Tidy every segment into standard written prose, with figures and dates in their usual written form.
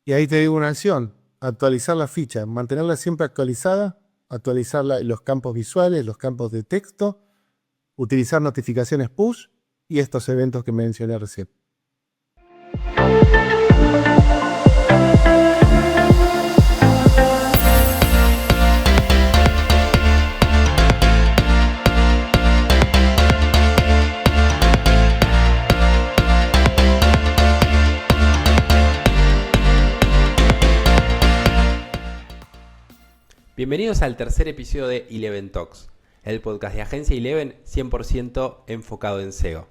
Y ahí te digo una acción, actualizar la ficha, mantenerla siempre actualizada, actualizar los campos visuales, los campos de texto, utilizar notificaciones push y estos eventos que mencioné recién. Bienvenidos al tercer episodio de Eleven Talks, el podcast de Agencia Eleven 100% enfocado en SEO.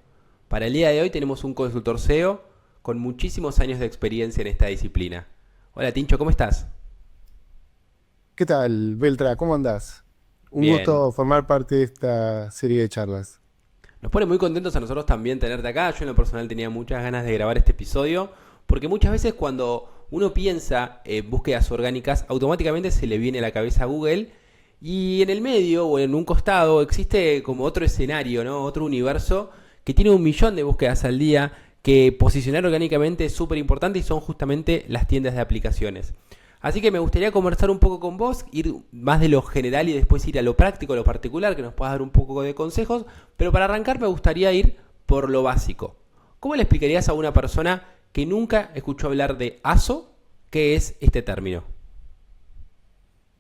Para el día de hoy tenemos un consultor SEO con muchísimos años de experiencia en esta disciplina. Hola Tincho, ¿cómo estás? ¿Qué tal, Beltra? ¿Cómo andás? Un Bien. gusto formar parte de esta serie de charlas. Nos pone muy contentos a nosotros también tenerte acá. Yo en lo personal tenía muchas ganas de grabar este episodio porque muchas veces cuando uno piensa en búsquedas orgánicas, automáticamente se le viene a la cabeza Google y en el medio o en un costado existe como otro escenario, ¿no? Otro universo que tiene 1 millón de búsquedas al día, que posicionar orgánicamente es súper importante y son justamente las tiendas de aplicaciones. Así que me gustaría conversar un poco con vos, ir más de lo general y después ir a lo práctico, a lo particular, que nos puedas dar un poco de consejos, pero para arrancar me gustaría ir por lo básico. ¿Cómo le explicarías a una persona que nunca escuchó hablar de ASO qué es este término?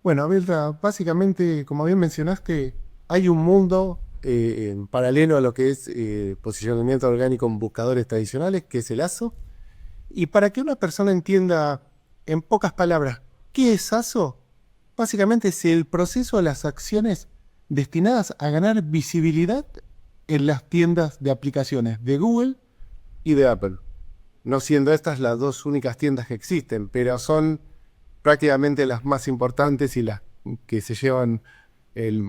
Bueno, Beltra, básicamente, como bien mencionaste, hay un mundo en paralelo a lo que es posicionamiento orgánico en buscadores tradicionales, que es el ASO. Y para que una persona entienda en pocas palabras qué es ASO, básicamente es el proceso de las acciones destinadas a ganar visibilidad en las tiendas de aplicaciones de Google y de Apple. No siendo estas las dos únicas tiendas que existen, pero son prácticamente las más importantes y las que se llevan el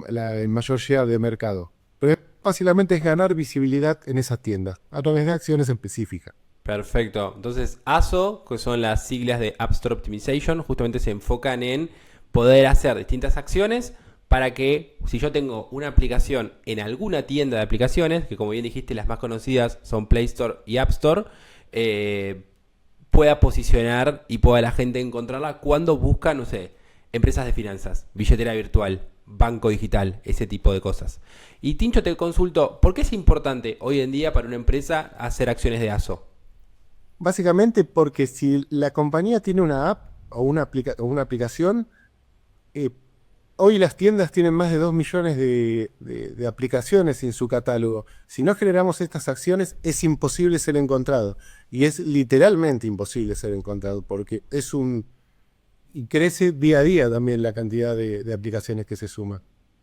mayor share de mercado. Pero básicamente es ganar visibilidad en esas tiendas a través de acciones específicas. Perfecto. Entonces, ASO, que son las siglas de App Store Optimization, justamente se enfocan en poder hacer distintas acciones para que si yo tengo una aplicación en alguna tienda de aplicaciones, que como bien dijiste las más conocidas son Play Store y App Store, eh, pueda posicionar y pueda la gente encontrarla cuando busca, no sé, empresas de finanzas, billetera virtual, banco digital, ese tipo de cosas. Y Tincho, te consulto, ¿por qué es importante hoy en día para una empresa hacer acciones de ASO? Básicamente porque si la compañía tiene una app o o una aplicación, eh, hoy las tiendas tienen más de 2 millones de aplicaciones en su catálogo. Si no generamos estas acciones, es imposible ser encontrado. Y es literalmente imposible ser encontrado porque y crece día a día también la cantidad de aplicaciones que se suman.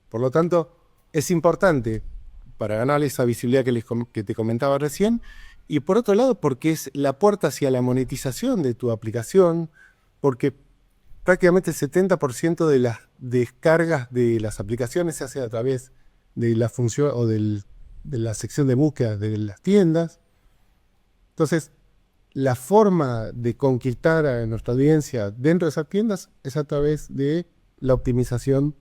Por lo tanto, es importante para ganar esa visibilidad que te comentaba recién. Y por otro lado, porque es la puerta hacia la monetización de tu aplicación, porque prácticamente el 70% de las descargas de las aplicaciones se hace a través de la función de la sección de búsqueda de las tiendas. Entonces, la forma de conquistar a nuestra audiencia dentro de esas tiendas es a través de la optimización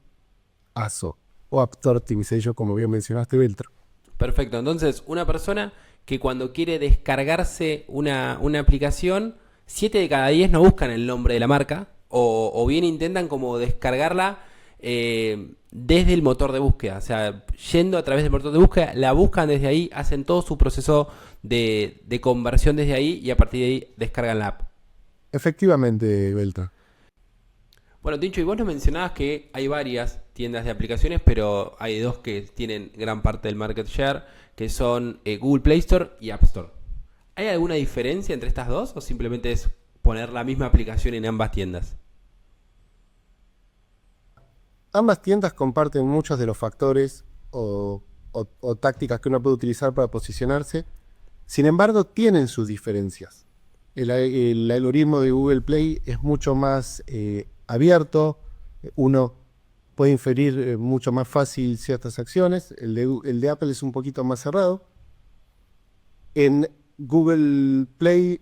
ASO o App Store Optimization, como bien mencionaste, Beltro. Perfecto, entonces una persona que cuando quiere descargarse una aplicación, 7 de cada 10 no buscan el nombre de la marca o bien intentan como descargarla desde el motor de búsqueda, o sea, yendo a través del motor de búsqueda, la buscan desde ahí, hacen todo su proceso de conversión desde ahí y a partir de ahí descargan la app. Efectivamente, Beltro. Bueno, Tincho, y vos nos mencionabas que hay varias tiendas de aplicaciones, pero hay dos que tienen gran parte del market share, que son Google Play Store y App Store. ¿Hay alguna diferencia entre estas dos o simplemente es poner la misma aplicación en ambas tiendas? Ambas tiendas comparten muchos de los factores o tácticas que uno puede utilizar para posicionarse. Sin embargo, tienen sus diferencias. El algoritmo de Google Play es mucho más abierto, uno puede inferir mucho más fácil ciertas acciones, el de Apple es un poquito más cerrado. En Google Play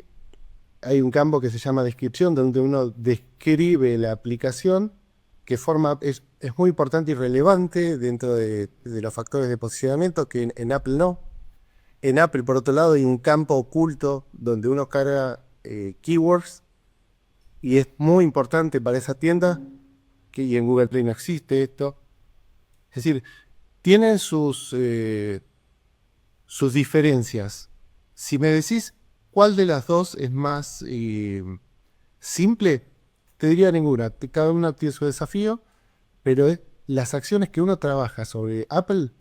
hay un campo que se llama descripción, donde uno describe la aplicación, es muy importante y relevante dentro de los factores de posicionamiento, que en Apple no. En Apple, por otro lado, hay un campo oculto donde uno carga keywords y es muy importante para esa tienda, y en Google Play no existe esto. Es decir, tienen sus diferencias. Si me decís cuál de las dos es más simple, te diría ninguna. Cada una tiene su desafío, pero las acciones que uno trabaja sobre Apple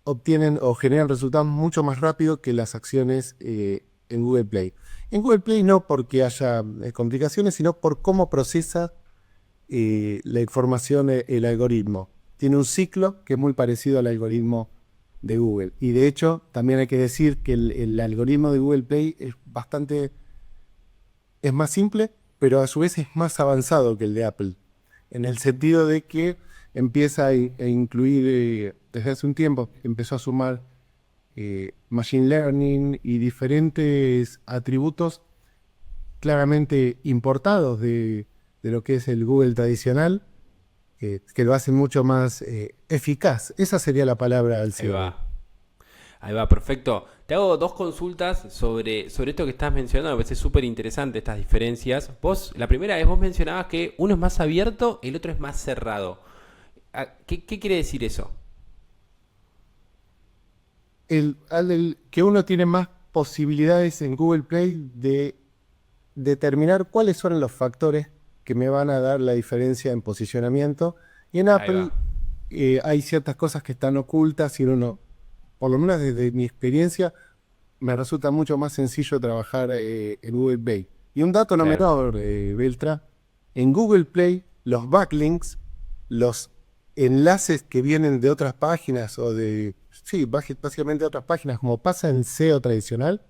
obtienen o generan resultados mucho más rápido que las acciones en Google Play. En Google Play no porque haya complicaciones, sino por cómo procesa la información, el algoritmo. Tiene un ciclo que es muy parecido al algoritmo de Google. Y de hecho, también hay que decir que el algoritmo de Google Play es más simple, pero a su vez es más avanzado que el de Apple. En el sentido de que empieza a incluir, desde hace un tiempo, empezó a sumar machine learning y diferentes atributos claramente importados de lo que es el Google tradicional, que lo hacen mucho más eficaz. Esa sería la palabra al Ahí cierre. va. Ahí va, perfecto. Te hago dos consultas sobre esto que estás mencionando. Me parece súper interesante estas diferencias. La primera vez vos mencionabas que uno es más abierto, el otro es más cerrado. ¿Qué quiere decir eso? Que uno tiene más posibilidades en Google Play de determinar cuáles son los factores que me van a dar la diferencia en posicionamiento. Y en Ahí va. Apple hay ciertas cosas que están ocultas y uno, por lo menos desde mi experiencia, me resulta mucho más sencillo trabajar en Google Play. Y un dato no Claro. menor, Beltra, en Google Play los backlinks, los enlaces que vienen de otras páginas o sí, básicamente de otras páginas, como pasa en SEO tradicional,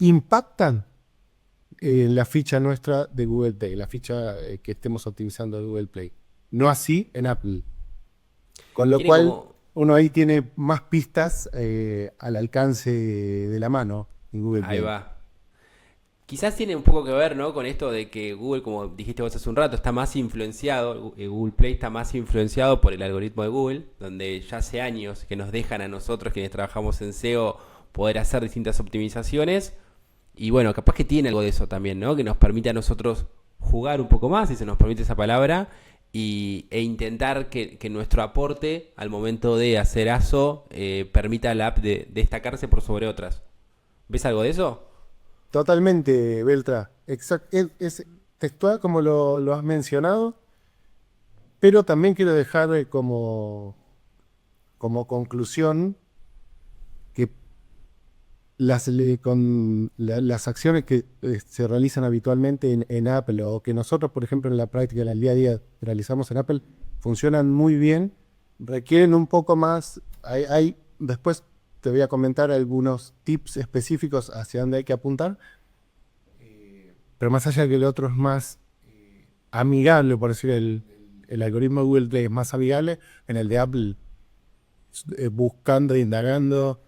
impactan la ficha nuestra de Google Play, la ficha que estemos optimizando de Google Play. No así en Apple. Con lo Tiene cual, como, uno ahí tiene más pistas al alcance de la mano en Google Ahí Play. va. Quizás tiene un poco que ver, ¿no? Con esto de que Google, como dijiste vos hace un rato, está más influenciado, Google Play está más influenciado por el algoritmo de Google, donde ya hace años que nos dejan a nosotros, quienes trabajamos en SEO, poder hacer distintas optimizaciones. Y bueno, capaz que tiene algo de eso también, ¿no? Que nos permite a nosotros jugar un poco más, si se nos permite esa palabra, e intentar que nuestro aporte al momento de hacer ASO permita a la app de destacarse por sobre otras. ¿Ves algo de eso? Totalmente, Beltra. Es textual como lo has mencionado, pero también quiero dejar como conclusión que las acciones que se realizan habitualmente en Apple o que nosotros, por ejemplo, en la práctica, en el día a día, realizamos en Apple, funcionan muy bien, requieren un poco más. Después te voy a comentar algunos tips específicos hacia dónde hay que apuntar, pero más allá de que el otro es más amigable, por decir, el algoritmo de Google Play es más amigable, en el de Apple, buscando, indagando,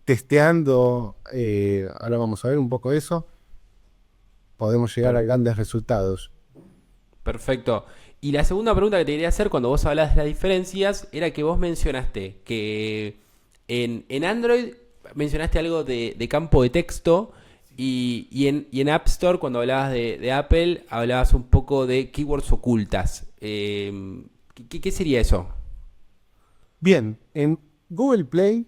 testeando, ahora vamos a ver un poco eso, podemos llegar a Per- grandes resultados. Perfecto. Y la segunda pregunta que te quería hacer cuando vos hablabas de las diferencias era que vos mencionaste que en Android mencionaste algo de campo de texto y en App Store cuando hablabas de Apple hablabas un poco de keywords ocultas. ¿Qué sería eso? Bien, en Google Play,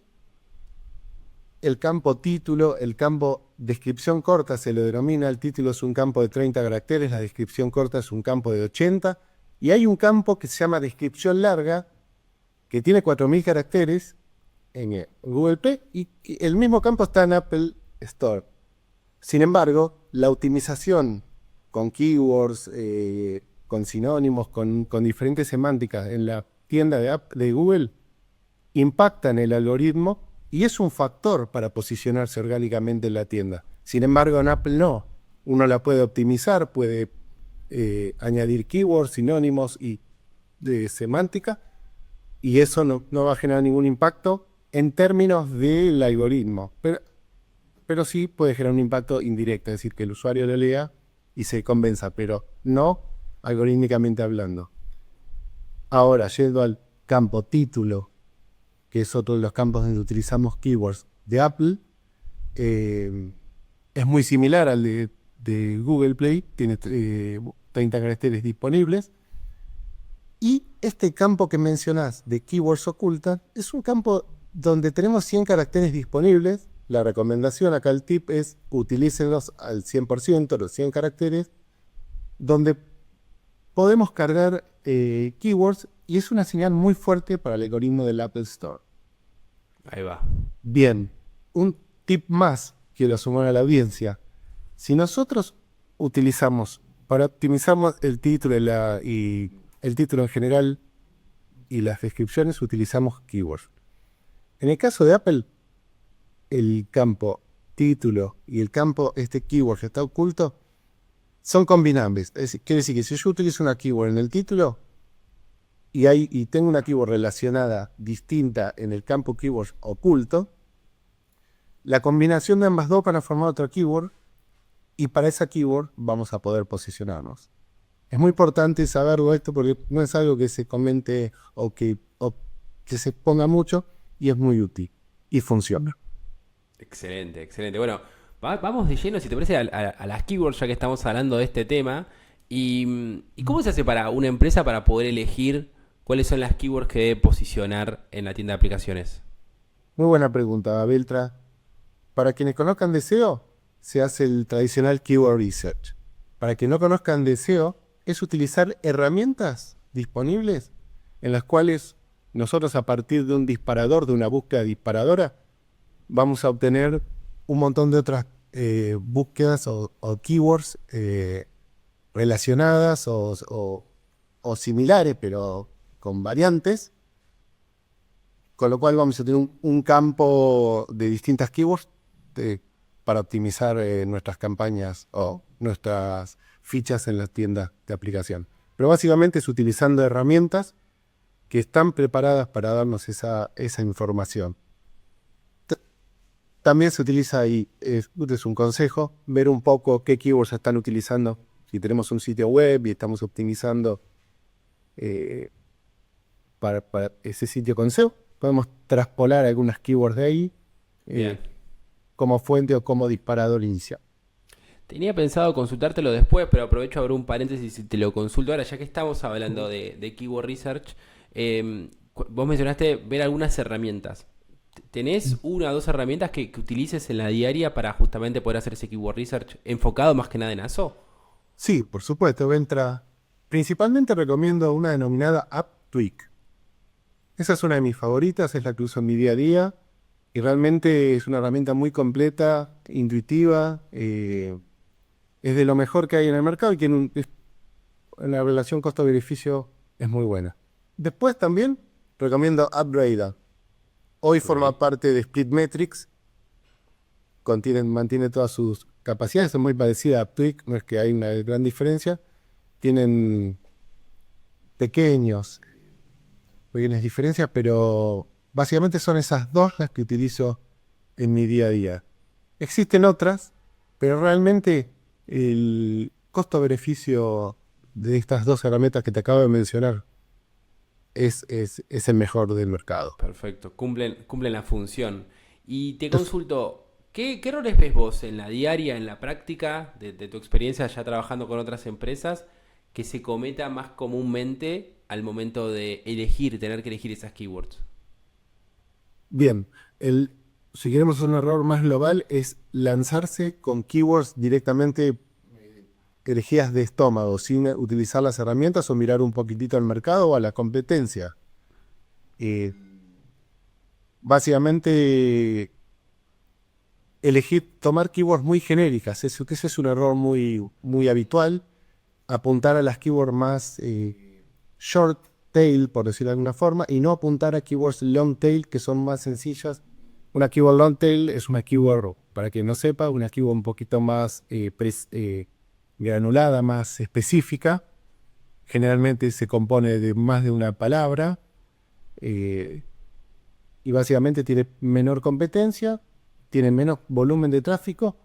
el campo título, el campo descripción corta se lo denomina, el título es un campo de 30 caracteres, la descripción corta es un campo de 80, y hay un campo que se llama descripción larga, que tiene 4000 caracteres en Google Play, y el mismo campo está en Apple Store. Sin embargo, la optimización con keywords, con sinónimos, con diferentes semánticas en la tienda de Google impacta en el algoritmo y es un factor para posicionarse orgánicamente en la tienda. Sin embargo, en Apple no. Uno la puede optimizar, puede añadir keywords, sinónimos y de semántica, y eso no va a generar ningún impacto en términos del algoritmo. Pero sí puede generar un impacto indirecto, es decir, que el usuario lo lea y se convenza, pero no algorítmicamente hablando. Ahora, yendo al campo título, que es otro de los campos donde utilizamos keywords de Apple, es muy similar al de Google Play, tiene 30 caracteres disponibles. Y este campo que mencionás de keywords ocultas es un campo donde tenemos 100 caracteres disponibles. La recomendación acá, el tip es utilícenlos al 100%, los 100 caracteres, donde podemos cargar keywords y es una señal muy fuerte para el algoritmo del Apple Store. Ahí va. Bien, un tip más quiero sumar a la audiencia. Si nosotros utilizamos, para optimizar el título y el título en general y las descripciones, utilizamos keywords. En el caso de Apple, el campo título y el campo keyword que está oculto son combinables. Quiere decir que si yo utilizo una keyword en el título y tengo una keyword relacionada distinta en el campo keyword oculto, la combinación de ambas dos van a formar otra keyword y para esa keyword vamos a poder posicionarnos. Es muy importante saberlo esto porque no es algo que se comente o que se ponga mucho y es muy útil y funciona. Excelente, excelente. Bueno, vamos de lleno, si te parece, a las keywords, ya que estamos hablando de este tema. ¿Y cómo se hace para una empresa para poder elegir cuáles son las keywords que debe posicionar en la tienda de aplicaciones? Muy buena pregunta, Beltra. Para quienes conozcan de SEO, se hace el tradicional Keyword Research. Para quienes no conozcan de SEO, es utilizar herramientas disponibles en las cuales nosotros, a partir de un disparador, de una búsqueda disparadora, vamos a obtener un montón de otras búsquedas o keywords relacionadas o similares, pero con variantes, con lo cual vamos a tener un campo de distintas keywords para optimizar nuestras campañas o nuestras fichas en las tiendas de aplicación. Pero básicamente es utilizando herramientas que están preparadas para darnos esa información. También se utiliza, y es un consejo, ver un poco qué keywords están utilizando. Si tenemos un sitio web y estamos optimizando para ese sitio con SEO, podemos traspolar algunas keywords de ahí como fuente o como disparador inicial. Tenía pensado consultártelo después, pero aprovecho a abrir un paréntesis y te lo consulto ahora, ya que estamos hablando de Keyword Research. Vos mencionaste ver algunas herramientas. ¿Tenés una o dos herramientas que utilices en la diaria para justamente poder hacer ese Keyword Research enfocado más que nada en ASO? Sí, por supuesto. Principalmente recomiendo una denominada AppTweak. Esa es una de mis favoritas, es la que uso en mi día a día. Y realmente es una herramienta muy completa, intuitiva, es de lo mejor que hay en el mercado y en la relación costo-beneficio es muy buena. Después también recomiendo Upradar. Hoy forma parte de Splitmetrics, mantiene todas sus capacidades, es muy parecida a Uptweak, no es que hay una gran diferencia. Tienen pequeñas diferencias, pero básicamente son esas dos las que utilizo en mi día a día. Existen otras, pero realmente el costo-beneficio de estas dos herramientas que te acabo de mencionar es el mejor del mercado. Perfecto, cumplen la función. Y te consulto, ¿qué errores ves vos en la diaria, en la práctica de tu experiencia ya trabajando con otras empresas, que se cometa más comúnmente al momento de tener que elegir esas keywords? Bien, si queremos un error más global es lanzarse con keywords directamente elegidas de estómago, sin utilizar las herramientas o mirar un poquitito al mercado o a la competencia. Básicamente, tomar keywords muy genéricas, ese es un error muy, muy habitual. Apuntar a las keywords más short tail, por decirlo de alguna forma, y no apuntar a keywords long tail, que son más sencillas. Una keyword long tail es una keyword, para quien no sepa, una keyword un poquito más granulada, más específica. Generalmente se compone de más de una palabra y básicamente tiene menor competencia, tiene menos volumen de tráfico,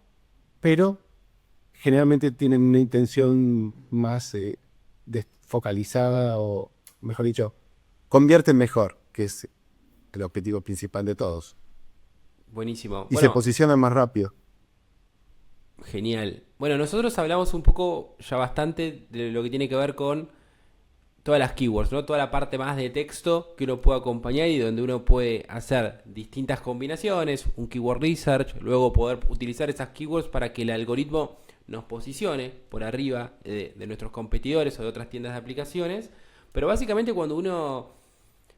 pero generalmente tienen una intención más focalizada o, mejor dicho, convierten mejor, que es el objetivo principal de todos. Buenísimo. Y se posicionan más rápido. Genial. Bueno, nosotros hablamos un poco ya bastante de lo que tiene que ver con todas las keywords, ¿no? Toda la parte más de texto que uno puede acompañar y donde uno puede hacer distintas combinaciones, un keyword research, luego poder utilizar esas keywords para que el algoritmo nos posicione por arriba de nuestros competidores o de otras tiendas de aplicaciones. Pero básicamente cuando uno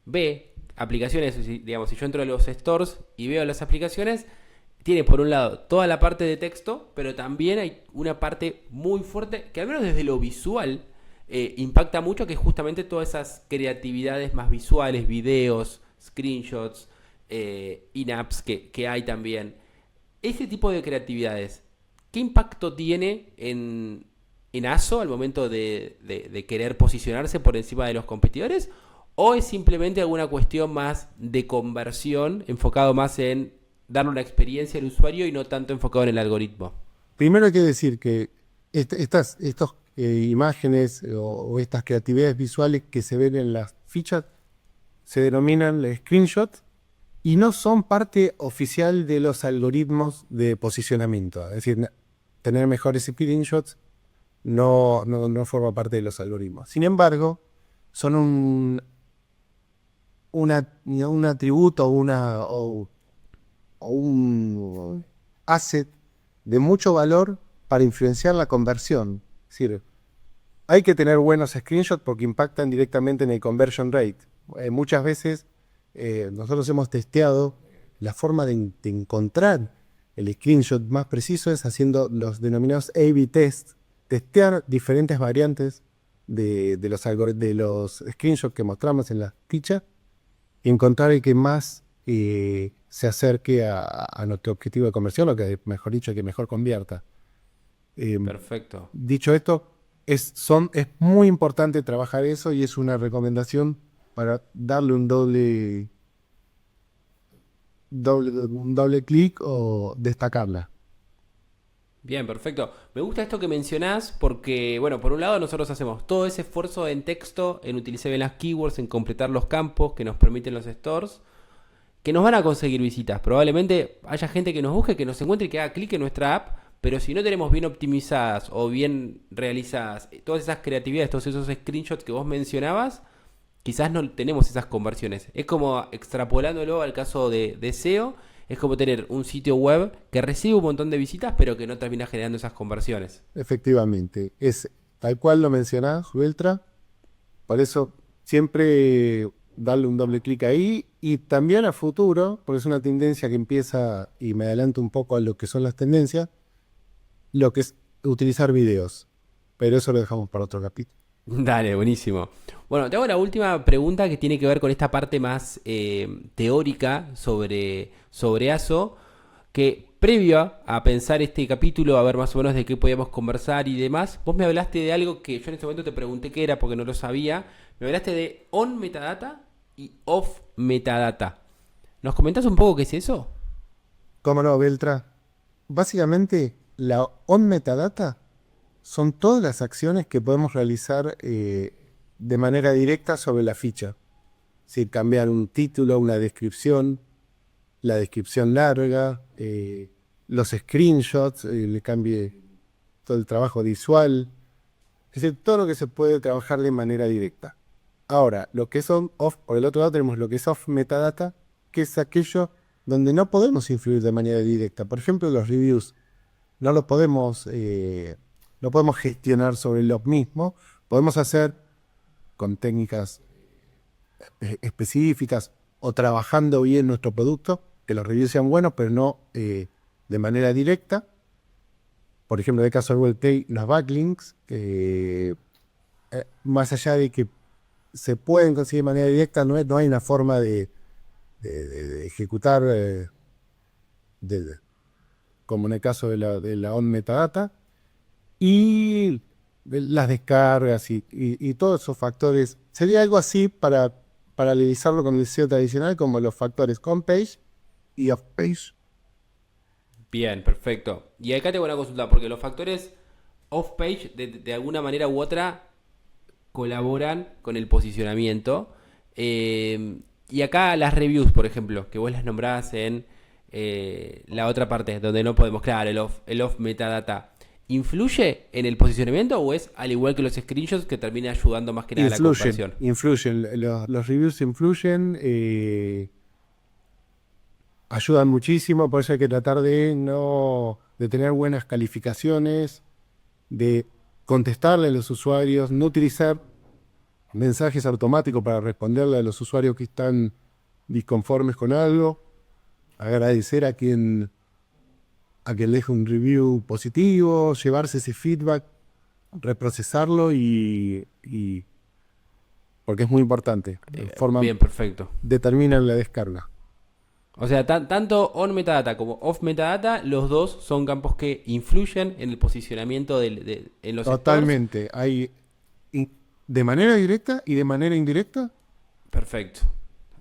ve aplicaciones, digamos, si yo entro a los stores y veo las aplicaciones, tiene por un lado toda la parte de texto, pero también hay una parte muy fuerte que al menos desde lo visual impacta mucho, que es justamente todas esas creatividades más visuales, videos, screenshots, in-apps que hay también. Ese tipo de creatividades, ¿qué impacto tiene en ASO al momento de querer posicionarse por encima de los competidores? ¿O es simplemente alguna cuestión más de conversión, enfocado más en darle una experiencia al usuario y no tanto enfocado en el algoritmo? Primero hay que decir que estos imágenes o estas creatividades visuales que se ven en las fichas se denominan screenshots y no son parte oficial de los algoritmos de posicionamiento. Es decir, tener mejores screenshots no forma parte de los algoritmos. Sin embargo, son un atributo o un asset de mucho valor para influenciar la conversión. Es decir, hay que tener buenos screenshots porque impactan directamente en el conversion rate. Muchas veces nosotros hemos testeado la forma de encontrar el screenshot más preciso es haciendo los denominados A/B tests, testear diferentes variantes de los screenshots que mostramos en la ficha y encontrar el que más se acerque a nuestro objetivo de conversión, o que mejor dicho, que mejor convierta. Eh, Perfecto. Dicho esto, es muy importante trabajar eso y es una recomendación para darle un doble clic o destacarla. Bien, perfecto. Me gusta esto que mencionás porque, bueno, por un lado nosotros hacemos todo ese esfuerzo en texto, en utilizar bien las keywords, en completar los campos que nos permiten los stores, que nos van a conseguir visitas. Probablemente haya gente que nos busque, que nos encuentre y que haga clic en nuestra app, pero si no tenemos bien optimizadas o bien realizadas todas esas creatividades, todos esos screenshots que vos mencionabas, quizás no tenemos esas conversiones. Es como extrapolándolo al caso de SEO, es como tener un sitio web que recibe un montón de visitas, pero que no termina generando esas conversiones. Efectivamente, es tal cual lo mencionás, Beltra. Por eso siempre darle un doble clic ahí y también a futuro, porque es una tendencia que empieza y me adelanto un poco a lo que son las tendencias, lo que es utilizar videos. Pero eso lo dejamos para otro capítulo. Dale, buenísimo. Bueno, te hago la última pregunta que tiene que ver con esta parte más teórica sobre ASO, que previo a pensar este capítulo, a ver más o menos de qué podíamos conversar y demás, vos me hablaste de algo que yo en ese momento te pregunté qué era porque no lo sabía. Me hablaste de on metadata y off metadata. ¿Nos comentás un poco qué es eso? ¿Cómo no, Beltra? Básicamente, la on metadata son todas las acciones que podemos realizar de manera directa sobre la ficha. Es decir, cambiar un título, una descripción, la descripción larga, los screenshots, le cambie todo el trabajo visual. Es decir, todo lo que se puede trabajar de manera directa. Ahora, lo que son off, por el otro lado tenemos lo que es off metadata, que es aquello donde no podemos influir de manera directa. Por ejemplo, los reviews. No lo podemos, no podemos gestionar sobre los mismos. Podemos hacer con técnicas específicas o trabajando bien nuestro producto, que los reviews sean buenos, pero no de manera directa. Por ejemplo, en el caso del WebPay, los backlinks, más allá de que se pueden conseguir de manera directa, no hay una forma de ejecutar de- como en el caso de la on metadata, y las descargas y todos esos factores. Sería algo así para paralelizarlo con el SEO tradicional, como los factores on-page y off-page. Bien, perfecto. Y acá tengo una consulta, porque los factores off-page de alguna manera u otra colaboran con el posicionamiento. Y acá las reviews, por ejemplo, que vos las nombrabas la otra parte, donde no podemos, claro, el off metadata, ¿influye en el posicionamiento o es al igual que los screenshots que termina ayudando más que nada a la Influyen, conversión? influyen. Los reviews influyen, ayudan muchísimo, por eso hay que tratar de no, de tener buenas calificaciones, de contestarle a los usuarios, no utilizar mensajes automáticos para responderle a los usuarios que están disconformes con algo, agradecer a quien deje un review positivo, llevarse ese feedback, reprocesarlo y porque es muy importante, Bien, perfecto. determinan la descarga. O sea, tanto on metadata como off metadata, los dos son campos que influyen en el posicionamiento en los stores. Totalmente, hay de manera directa y de manera indirecta. Perfecto.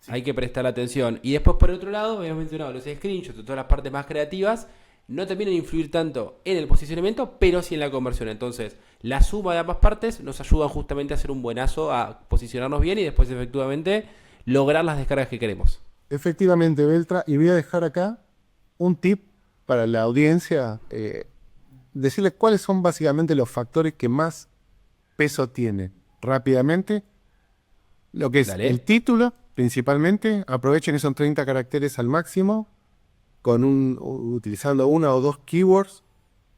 Hay que prestar atención. Y después, por otro lado, habíamos mencionado los screenshots y todas las partes más creativas no terminan de influir tanto en el posicionamiento, pero sí en la conversión. Entonces, la suma de ambas partes nos ayuda justamente a hacer un buenazo, a posicionarnos bien y después, efectivamente, lograr las descargas que queremos. Efectivamente, Beltra, y voy a dejar acá un tip para la audiencia, decirles cuáles son básicamente los factores que más peso tienen. Rápidamente, lo que es el Dale. título, principalmente, aprovechen esos 30 caracteres al máximo, utilizando una o dos keywords,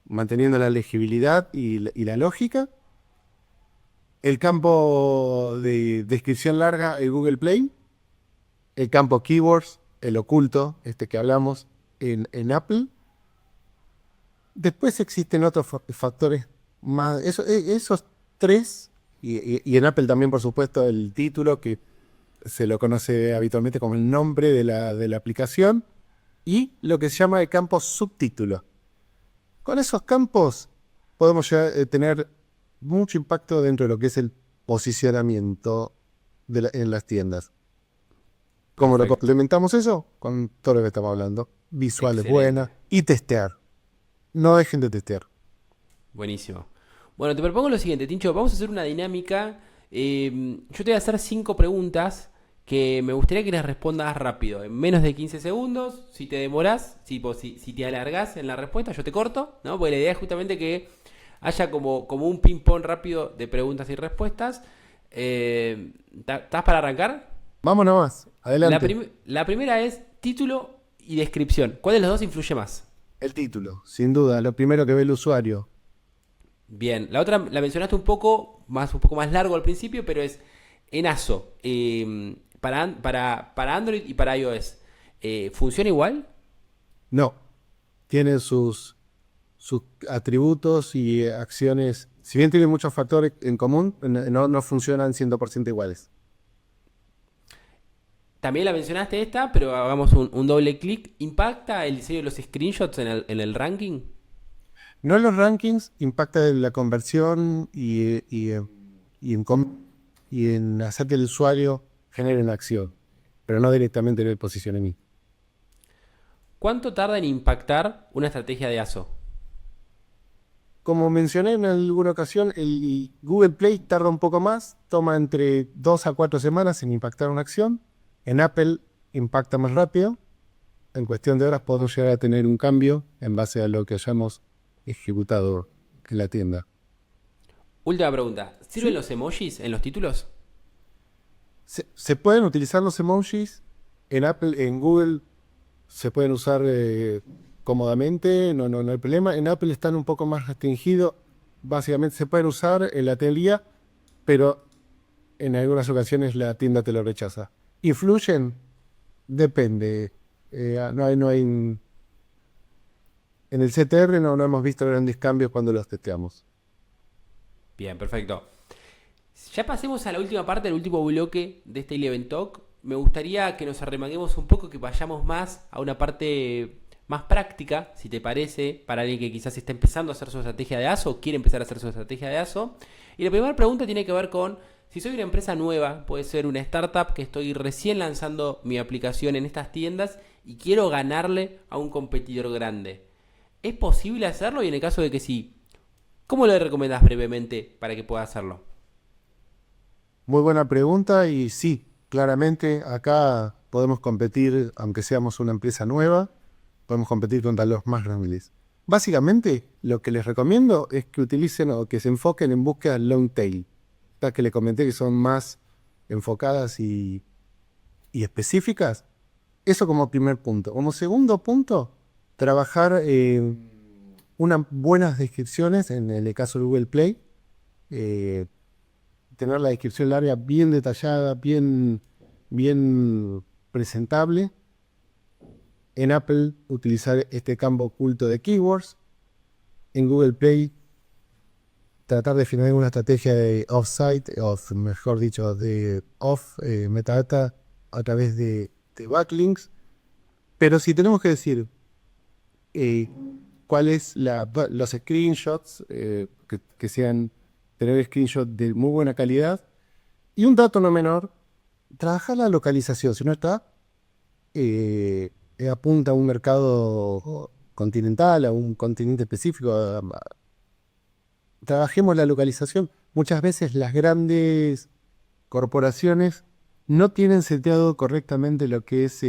manteniendo la legibilidad y la lógica. El campo de descripción larga, el Google Play. El campo keywords, el oculto, este que hablamos en Apple. Después existen otros factores más. Esos tres, y en Apple también, por supuesto, el título, que se lo conoce habitualmente como el nombre de la aplicación, y lo que se llama el campo subtítulo. Con esos campos podemos tener mucho impacto dentro de lo que es el posicionamiento en las tiendas. ¿Cómo lo Perfecto. complementamos eso? Con todo lo que estamos hablando. Visuales buenas Excelente. y testear. No dejen de testear. Buenísimo. Bueno, te propongo lo siguiente, Tincho. Vamos a hacer una dinámica. Yo te voy a hacer 5 preguntas que me gustaría que las respondas rápido, en menos de 15 segundos. Si te demoras, si te alargás en la respuesta, yo te corto, ¿no? Porque la idea es justamente que haya como un ping-pong rápido de preguntas y respuestas. ¿Estás para arrancar? Vamos nomás. Adelante. La primera es título y descripción. ¿Cuál de los dos influye más? El título, sin duda, lo primero que ve el usuario. Bien, la otra la mencionaste un poco más largo al principio, pero es en ASO. Para Android y para iOS. ¿Funciona igual? No. Tiene sus atributos y acciones. Si bien tiene muchos factores en común, no funcionan 100% iguales. También la mencionaste esta, pero hagamos un doble clic. ¿Impacta el diseño de los screenshots en el ranking? No en los rankings, impacta en la conversión y en hacer que el usuario genere una acción, pero no directamente en el posicionamiento. ¿Cuánto tarda en impactar una estrategia de ASO? Como mencioné en alguna ocasión, el Google Play tarda un poco más, toma entre 2 a 4 semanas en impactar una acción. En Apple impacta más rápido. En cuestión de horas podemos llegar a tener un cambio en base a lo que hayamos ejecutado en la tienda. Última pregunta. ¿Sirven Sí. los emojis en los títulos? Se pueden utilizar los emojis en Apple, en Google se pueden usar cómodamente, no hay problema. En Apple están un poco más restringidos. Básicamente se pueden usar en la tienda, pero en algunas ocasiones la tienda te lo rechaza. ¿Influyen? Depende. En el CTR no hemos visto grandes cambios cuando los testeamos. Bien, perfecto. Ya pasemos a la última parte, el último bloque de este Eleven Talk. Me gustaría que nos arremanguemos un poco, que vayamos más a una parte más práctica, si te parece, para alguien que quizás está empezando a hacer su estrategia de ASO o quiere empezar a hacer su estrategia de ASO. Y la primera pregunta tiene que ver con si soy una empresa nueva, puede ser una startup que estoy recién lanzando mi aplicación en estas tiendas y quiero ganarle a un competidor grande. ¿Es posible hacerlo? Y en el caso de que sí, ¿cómo le recomendás brevemente para que pueda hacerlo? Muy buena pregunta y sí, claramente acá podemos competir aunque seamos una empresa nueva. podemos competir contra los más grandes. Básicamente, lo que les recomiendo es que utilicen o que se enfoquen en búsquedas long tail. Estas que les comenté que son más enfocadas y específicas. Eso como primer punto. Como segundo punto, trabajar unas buenas descripciones, en el caso de Google Play. Tener la descripción larga bien detallada, bien presentable. En Apple, utilizar este campo oculto de keywords. En Google Play, tratar de definir una estrategia de off-site, mejor dicho, de metadata a través de backlinks. Pero si tenemos que decir cuáles los screenshots, que sean tener screenshots de muy buena calidad. Y un dato no menor, trabajar la localización. Si no está, apunta a un mercado continental, a un continente específico. Trabajemos la localización. Muchas veces las grandes corporaciones no tienen seteado correctamente lo que es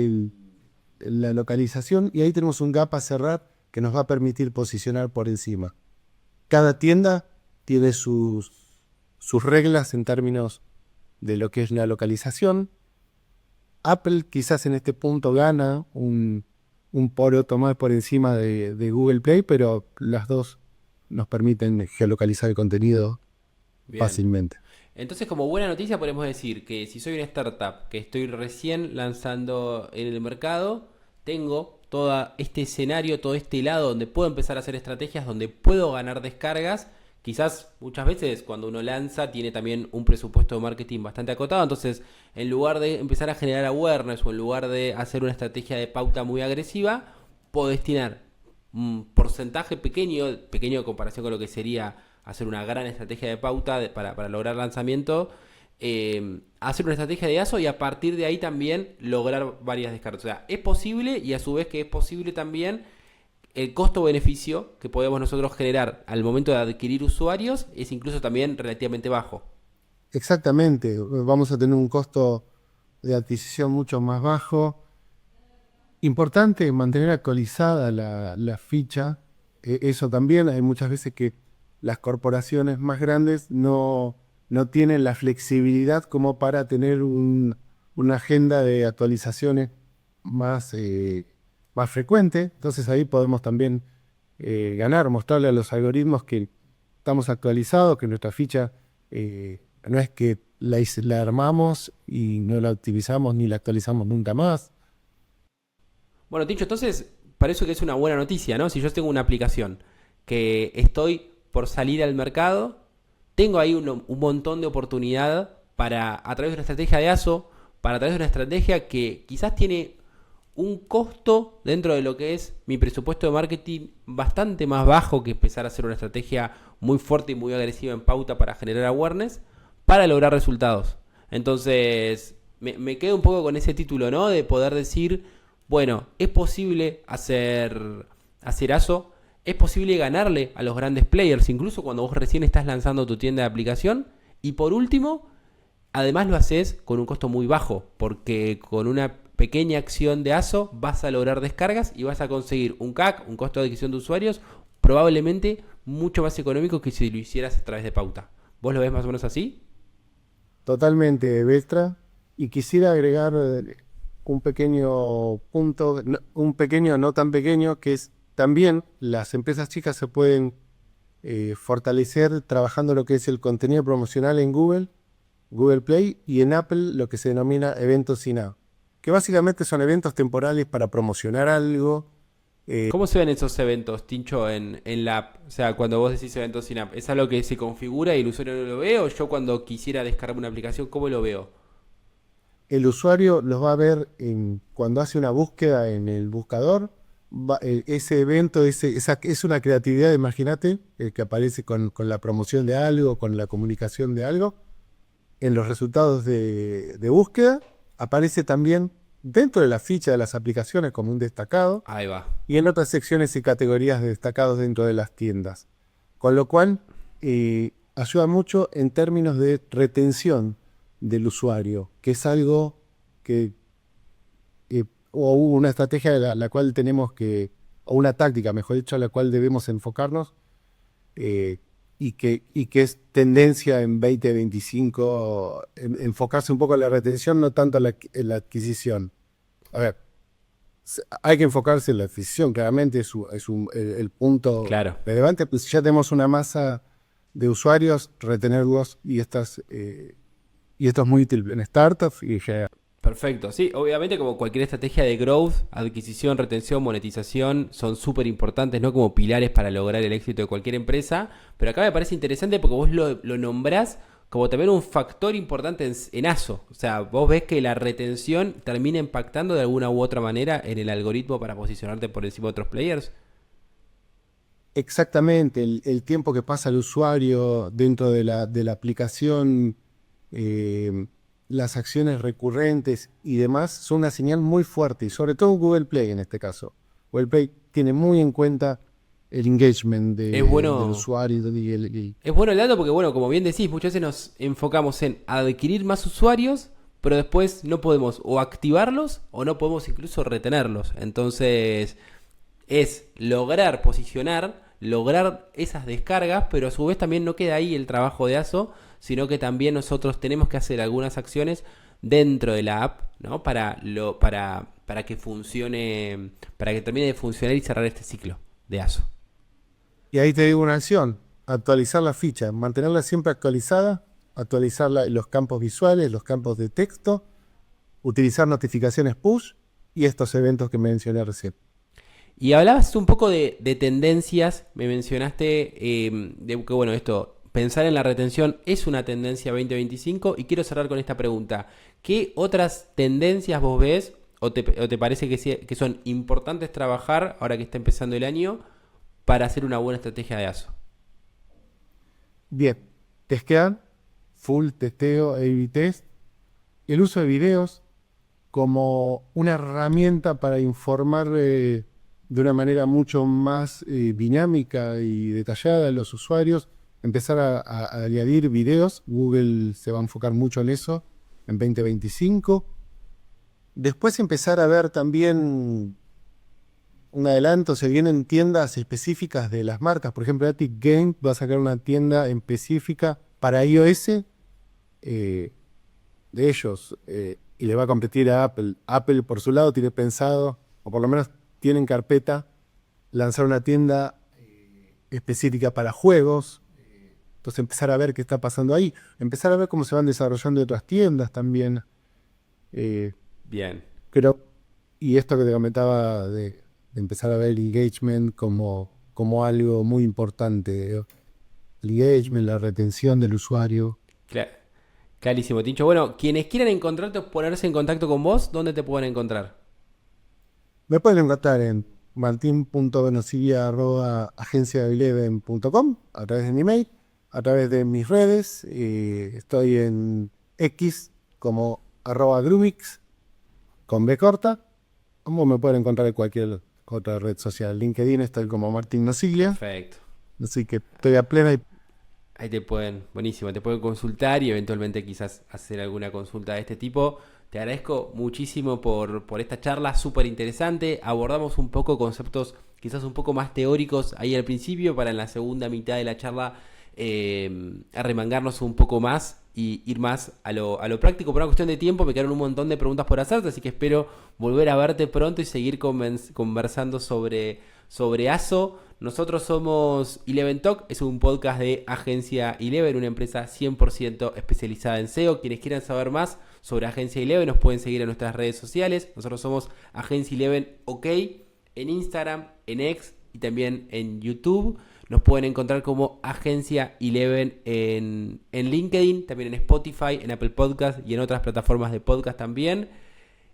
la localización, y ahí tenemos un gap a cerrar que nos va a permitir posicionar por encima. Cada tienda tiene sus reglas en términos de lo que es la localización. Apple quizás en este punto gana un poroto más por encima de Google Play, pero las dos nos permiten geolocalizar el contenido Bien. fácilmente. Entonces, como buena noticia, podemos decir que si soy una startup que estoy recién lanzando en el mercado, tengo todo este escenario, todo este lado donde puedo empezar a hacer estrategias, donde puedo ganar descargas. Quizás muchas veces cuando uno lanza tiene también un presupuesto de marketing bastante acotado, entonces en lugar de empezar a generar awareness o en lugar de hacer una estrategia de pauta muy agresiva, puedo destinar un porcentaje pequeño, pequeño en comparación con lo que sería hacer una gran estrategia de pauta para lograr lanzamiento, hacer una estrategia de ASO y a partir de ahí también lograr varias descargas. O sea, es posible, y a su vez que es posible también el costo-beneficio que podemos nosotros generar al momento de adquirir usuarios es incluso también relativamente bajo. Exactamente, vamos a tener un costo de adquisición mucho más bajo. Importante mantener actualizada la ficha. Eso también, hay muchas veces que las corporaciones más grandes no tienen la flexibilidad como para tener una agenda de actualizaciones más frecuente. Entonces ahí podemos también ganar, mostrarle a los algoritmos que estamos actualizados, que nuestra ficha no es que la armamos y no la optimizamos ni la actualizamos nunca más. Bueno, Tincho, entonces parece que es una buena noticia, ¿no? Si yo tengo una aplicación que estoy por salir al mercado, tengo ahí un montón de oportunidad para, a través de una estrategia de ASO, para a través de una estrategia que quizás tiene un costo dentro de lo que es mi presupuesto de marketing bastante más bajo que empezar a hacer una estrategia muy fuerte y muy agresiva en pauta para generar awareness, para lograr resultados. Entonces, me quedo un poco con ese título, ¿no? De poder decir, bueno, es posible hacer ASO, es posible ganarle a los grandes players, incluso cuando vos recién estás lanzando tu tienda de aplicación. Y por último, además lo haces con un costo muy bajo, porque con una pequeña acción de ASO vas a lograr descargas y vas a conseguir un CAC, un costo de adquisición de usuarios, probablemente mucho más económico que si lo hicieras a través de pauta. ¿Vos lo ves más o menos así? Totalmente, Vestra. Y quisiera agregar un pequeño punto, un pequeño no tan pequeño, que es también las empresas chicas se pueden fortalecer trabajando lo que es el contenido promocional en Google Play, y en Apple lo que se denomina eventos in-app, que básicamente son eventos temporales para promocionar algo. ¿Cómo se ven esos eventos, Tincho, en la app? O sea, cuando vos decís eventos sin app, ¿es algo que se configura y el usuario no lo ve? ¿O yo cuando quisiera descargar una aplicación, cómo lo veo? El usuario los va a ver cuando hace una búsqueda en el buscador. Ese evento, es una creatividad, imagínate, que aparece con la promoción de algo, con la comunicación de algo. En los resultados de búsqueda aparece también dentro de la ficha de las aplicaciones como un destacado, Ahí va. y en otras secciones y categorías de destacados dentro de las tiendas. Con lo cual, ayuda mucho en términos de retención del usuario, que es algo que o una estrategia a la cual tenemos que, o una táctica, mejor dicho, a la cual debemos enfocarnos, eh, y que es tendencia en 2025 enfocarse un poco en la retención, no tanto en la adquisición. A ver, hay que enfocarse en la adquisición, claramente el punto Claro. relevante, pues si ya tenemos una masa de usuarios, retenerlos, y esto es muy útil en startups y ya. Perfecto, sí, obviamente como cualquier estrategia de growth, adquisición, retención, monetización son súper importantes, ¿no? Como pilares para lograr el éxito de cualquier empresa, pero acá me parece interesante porque vos lo nombrás como también un factor importante en ASO, o sea, vos ves que la retención termina impactando de alguna u otra manera en el algoritmo para posicionarte por encima de otros players. Exactamente, el tiempo que pasa el usuario dentro de la aplicación, eh, las acciones recurrentes y demás son una señal muy fuerte, y sobre todo Google Play en este caso. Google Play tiene muy en cuenta el engagement Es del bueno, usuario es bueno el dato porque, bueno, como bien decís, muchas veces nos enfocamos en adquirir más usuarios, pero después no podemos o activarlos o no podemos incluso retenerlos. Entonces, es lograr posicionar, lograr esas descargas, pero a su vez también no queda ahí el trabajo de ASO, sino que también nosotros tenemos que hacer algunas acciones dentro de la app, ¿no? Para que funcione, para que termine de funcionar y cerrar este ciclo de ASO. Y ahí te digo una acción: actualizar la ficha, mantenerla siempre actualizada, actualizarla en los campos visuales, los campos de texto, utilizar notificaciones push y estos eventos que mencioné recién. Y hablabas un poco de tendencias, me mencionaste de que, bueno, esto, pensar en la retención es una tendencia 2025 y quiero cerrar con esta pregunta. ¿Qué otras tendencias vos ves o te parece que son importantes trabajar ahora que está empezando el año para hacer una buena estrategia de ASO? Bien, testear, full testeo, A/B test, el uso de videos como una herramienta para informar de una manera mucho más dinámica y detallada a los usuarios, empezar a añadir videos. Google se va a enfocar mucho en eso en 2025. Después empezar a ver también un adelanto, se vienen tiendas específicas de las marcas. Por ejemplo, Epic Games va a sacar una tienda específica para iOS, eh, de ellos, y le va a competir a Apple. Apple, por su lado, tiene pensado, o por lo menos tiene en carpeta, lanzar una tienda específica para juegos. Entonces empezar a ver qué está pasando ahí, empezar a ver cómo se van desarrollando otras tiendas también. Eh, Bien. creo, y esto que te comentaba de empezar a ver el engagement como algo muy importante. El engagement, la retención del usuario. Cla- Clarísimo, Tincho. Bueno, quienes quieran encontrarte o ponerse en contacto con vos, ¿dónde te pueden encontrar? Me pueden encontrar en martin.benosilla@agenciaeleven.com, a través de mi mail, a través de mis redes. Estoy en X como @grumix con B corta. Como me pueden encontrar en cualquier otra red social. LinkedIn estoy como Martín Nosiglia. Perfecto. Así que estoy a plena y Ahí te pueden, buenísimo, te pueden consultar y eventualmente quizás hacer alguna consulta de este tipo. Te agradezco muchísimo por esta charla súper interesante. Abordamos un poco conceptos quizás un poco más teóricos ahí al principio para en la segunda mitad de la charla arremangarnos un poco más y ir más a lo práctico. Por una cuestión de tiempo me quedaron un montón de preguntas por hacerte, así que espero volver a verte pronto y seguir conversando sobre ASO. Nosotros somos Eleven Talk, es un podcast de Agencia Eleven, una empresa 100% especializada en SEO. Quienes quieran saber más sobre Agencia Eleven nos pueden seguir en nuestras redes sociales. Nosotros somos Agencia Eleven OK en Instagram, en X y también en YouTube. Nos pueden encontrar como Agencia Eleven en LinkedIn, también en Spotify, en Apple Podcast y en otras plataformas de podcast también.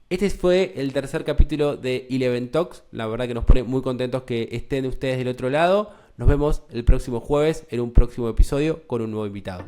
Este fue el tercer capítulo de Eleven Talks. La verdad que nos pone muy contentos que estén ustedes del otro lado. Nos vemos el próximo jueves en un próximo episodio con un nuevo invitado.